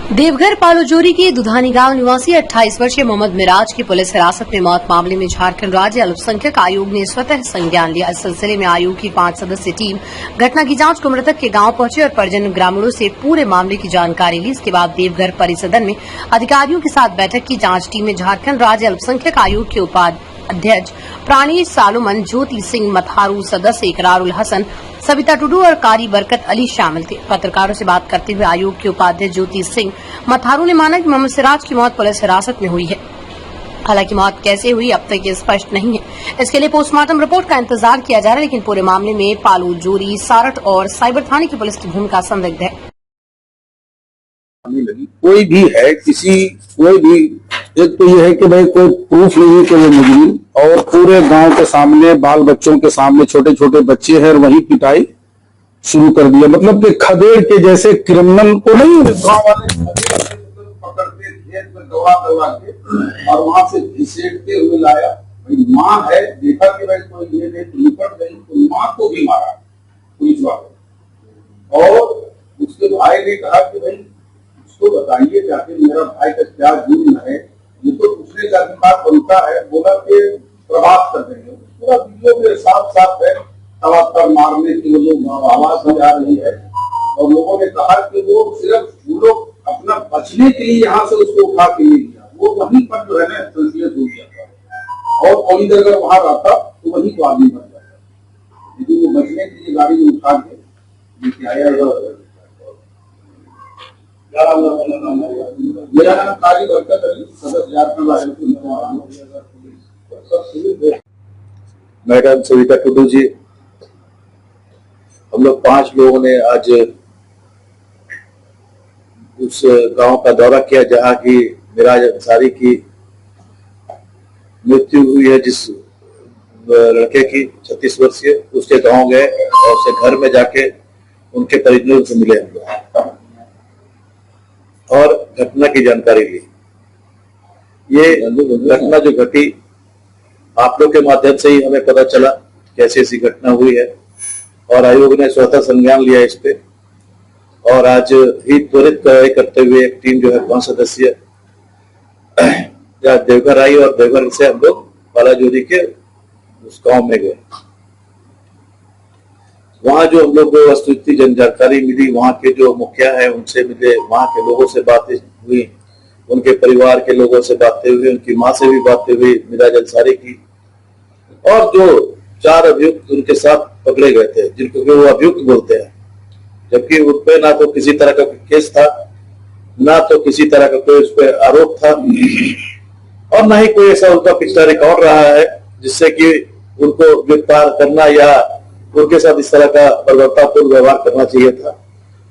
देवघर पालोजोरी के दुधानी गांव निवासी 28 वर्षीय मोहम्मद मिराज की पुलिस हिरासत में मौत मामले में झारखंड राज्य अल्पसंख्यक आयोग ने स्वतः संज्ञान लिया। इस सिलसिले में आयोग की 5 सदस्यीय टीम घटना की जांच को मृतक के गांव पहुंची और परिजन ग्रामीणों से पूरे मामले की जानकारी ली। इसके बाद देवघर परिसदन में अधिकारियों के साथ बैठक की। जांच टीम में झारखंड राज्य अल्पसंख्यक आयोग के उपाध्यक्ष प्राणेश सालोमन, ज्योति सिंह मथारू, सदस्य इकरारुल हसन, सविता टुडू और कारी बरकत अली शामिल थे। पत्रकारों से बात करते हुए आयोग के उपाध्यक्ष ज्योति सिंह मथारू ने माना कि मोहम्मद सिराज की मौत पुलिस हिरासत में हुई है। हालांकि मौत कैसे हुई अब तक ये स्पष्ट नहीं है। इसके लिए पोस्टमार्टम रिपोर्ट का इंतजार किया जा रहा है, लेकिन पूरे मामले में पालोजोरी, सारठ और साइबर थाने की पुलिस की भूमिका संदिग्ध है। कोई भी है, कोई भी, एक तो ये है कि भाई कोई प्रूफ नहीं है कि वो मुजरिम, और पूरे गांव के सामने, बाल बच्चों के सामने, छोटे छोटे बच्चे हैं, वही पिटाई शुरू कर दिया। मतलब कि खदेड़ के जैसे क्रिमिनल को नहीं गांव वाले पकड़ते खेत में दौड़ा के और वहां से घसीटते हुए लाया। भाई माँ है, देखा कि भाई कोई ये नहीं, निपट गई, तो माँ को भी मारा पुलिस वाले। और उसके भाई ने कहा कि भाई उसको बताइए जाके मेरा भाई का क्या जुर्म है, ये तो पूछने का अधिकार बनता है। बोला कि प्रभात कर देंगे। पूरा वीडियो में साफ साफ है, तबादला मारने की वो आवाज भी आ रही है। और लोगों ने कहा कि वो सिर्फ वो लोग अपना बचने के लिए यहाँ से उसको उठा के ले गया, वो वहीं पर जो है ना संशय हो गया था। और थोड़ी देर अगर वहां रहता तो वहीं को आदमी बन जाता, लेकिन वो बचने के लिए गाड़ी में उठा के लेके आया। मेरा नाम कारी बरकत अली, सदस्य झारखंड आयोग। मैडम सविता टुडू जी, हम लोग 5 लोगों ने आज उस गांव का दौरा किया जहां की मिराज अंसारी की मृत्यु हुई है। जिस लड़के की 36 वर्षीय, उसके गांव गए और उसके घर में जाके उनके परिजनों से मिले हम लोग और घटना की जानकारी ली। ये घटना जो घटी आप लोग के माध्यम से ही हमें पता चला कैसे ऐसी घटना हुई है, और आयोग ने स्वतः संज्ञान लिया इस पे। और आज ही त्वरित कार्रवाई करते हुए एक टीम जो है 5 सदस्यीय देवघर आई और देवघर से हम लोग पालोजोरी के उस गांव में गए। वहां जो हम लोग को वस्तुस्थिति जानकारी मिली, वहां के जो मुखिया है उनसे मिले, वहां के लोगों से बातें हुई, उनके परिवार के लोगों से बातें हुई, उनकी माँ से भी बातें हुई मिराज अंसारी की। और जो 4 अभियुक्त उनके साथ पकड़े गए थे, जिनको वो अभियुक्त बोलते हैं, जबकि उन पे ना तो किसी तरह का केस था, ना तो किसी तरह का कोई उस पर आरोप था, और ना ही कोई ऐसा उनका पिछला रिकॉर्ड रहा है जिससे कि उनको गिरफ्तार करना या उनके साथ इस तरह का बर्बरतापूर्ण व्यवहार करना चाहिए था।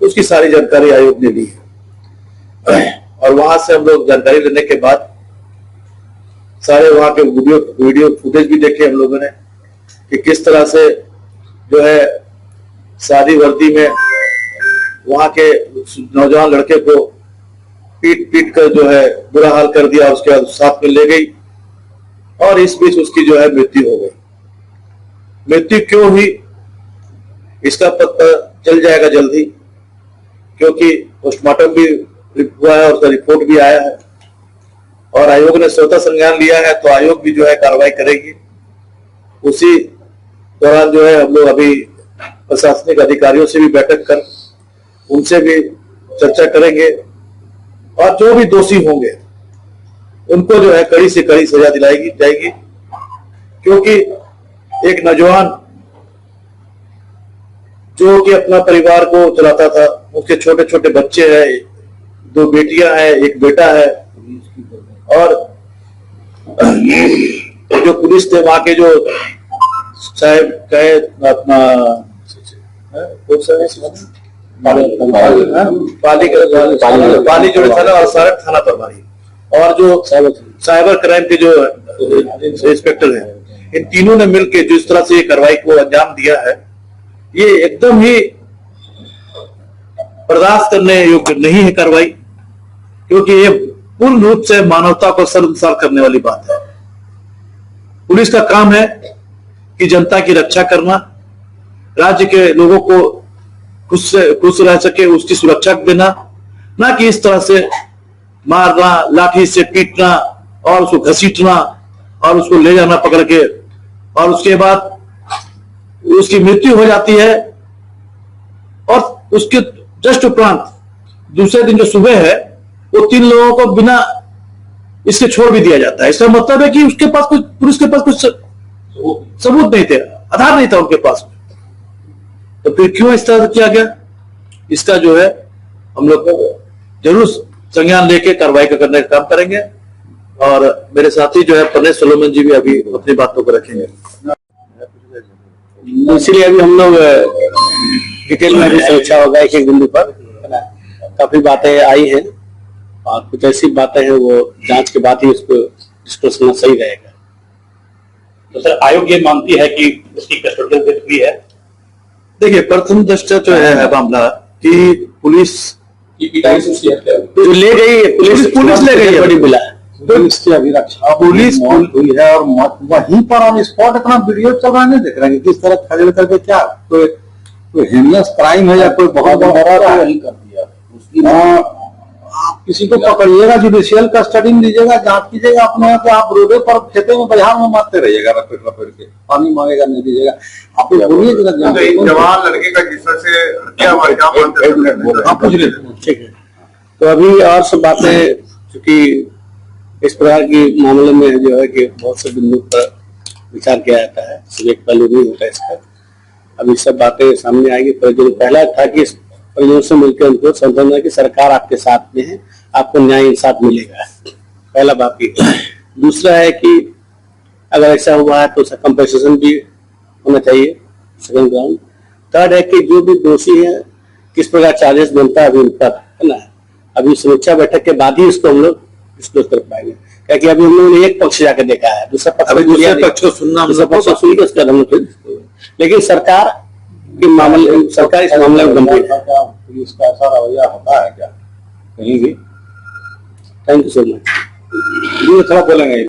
उसकी सारी जानकारी आयोग ने ली है। और वहां से हम लोग जानकारी लेने के बाद सारे वहां के वीडियो फुटेज भी देखे हम लोगों ने कि किस तरह से जो है सादी वर्दी में वहां के नौजवान लड़के को पीट कर जो है बुरा हाल कर दिया, उसके बाद साथ में ले गई और इस बीच उसकी जो है मृत्यु हो गई। मृत्यु क्यों हुई इसका पता चल जाएगा जल्दी, क्योंकि पोस्टमार्टम भी हुआ है और उसका रिपोर्ट भी आया है और आयोग ने स्वतः संज्ञान लिया है, तो आयोग भी जो है कार्रवाई करेगी। उसी दौरान जो है हम लोग अभी प्रशासनिक अधिकारियों से भी बैठक कर उनसे भी चर्चा करेंगे और जो भी दोषी होंगे उनको जो है कड़ी से कड़ी सजा दिलाई जाएगी, क्योंकि एक नौजवान जो कि अपना परिवार को चलाता था, उसके छोटे छोटे बच्चे हैं, 2 बेटियां हैं, 1 बेटा है, और जो पुलिस थे वहां के जो साहब कहे अपना पाली जोड़े थाना और सारठ थाना प्रभारी और जो साइबर क्राइम के जो इंस्पेक्टर हैं, इन तीनों ने मिलकर जिस तरह से ये कार्रवाई को अंजाम दिया है, ये एकदम ही बर्दाश्त करने योग्य नहीं है कार्रवाई, क्योंकि ये पूर्ण रूप से मानवता को शर्मसार करने वाली बात है। पुलिस का काम है कि जनता की रक्षा करना, राज्य के लोगों को खुश रह सके उसकी सुरक्षा देना, ना कि इस तरह से मारना, लाठी से पीटना और उसको घसीटना और उसको ले जाना पकड़ के, और उसके बाद उसकी मृत्यु हो जाती है और उसके जस्ट उपरांत दूसरे दिन जो सुबह है वो 3 लोगों को बिना इसके छोड़ भी दिया जाता है। इसका मतलब है कि उसके पास कुछ, पुलिस के पास कुछ सबूत नहीं थे, आधार नहीं था उनके पास। तो फिर क्यों इस तरह किया गया, इसका जो है हम लोग जरूर संज्ञान लेके कार्रवाई करने का काम करेंगे। और मेरे साथी जो है परनेश सोलोमन जी भी अभी अपनी बातों को रखेंगे। इसलिए अभी हम लोग डिटेल में भी समीक्षा होगा एक एक बिंदु पर। काफी बातें आई हैं और कुछ ऐसी बातें हैं वो जांच के बाद ही उसको डिस्कस करना सही रहेगा। तो सर आयोग ये मानती है कि उसकी कस्टोडियल डेथ हुई है। देखिए, प्रथम दृष्टया जो है मामला कि पुलिस जो ले गई है पुलिस ले गई है, बड़ी मिला है पुलिस की अभिरक्षा पुलिस हुई है और वहीं पर ऑन स्पॉट इतना वीडियो चल रहा है, नहीं देख रहे हैं किस तरह खड़े करके क्या कोई हेनियस क्राइम है या कोई बहुत बड़ा वही कर दिया। आप किसी को पकड़िएगा, जुडिशियल कस्टडी में लीजिएगा, जांच कीजिएगा अपने यहाँ, आप रोडे पर खेते में बाजार में मारते रहिएगा, रपेट के पानी मांगेगा नहीं दीजिएगा। आप बोलिए जवान लड़के का जिस तरह से आप पूछ लीजिए। ठीक है, तो अभी और सब बातें, चूंकि इस प्रकार की मामले में जो है कि बहुत से बिंदु पर विचार किया जाता है, सिर्फ एक पहलू नहीं होता इसका। अभी सब बातें सामने आएगी। पहला था कि परिजनों से मिलकर उनको समझाना कि सरकार आपके साथ में है, आपको न्याय इंसाफ मिलेगा, पहला बात ये। दूसरा है कि अगर ऐसा हुआ है तो उसका कंपनसेशन भी होना चाहिए, सेकंड ग्राउंड। थर्ड है कि जो भी दोषी है किस प्रकार चार्जेस बनता है अभी उन पर, है ना। अभी समीक्षा बैठक के बाद ही इसको हम लोग डिस्क्लोज कर पाएंगे, क्योंकि अभी हम लोगों ने एक पक्ष जाकर देखा है, दूसरा पक्ष को सुनना, सुन के उसके बाद हम लोग, लेकिन सरकार के मामले, सरकार इस मामले में गंभीर है। पुलिस का ऐसा रवैया होता है क्या कहीं भी? Thank you so much. थोड़ा बोलेंगे।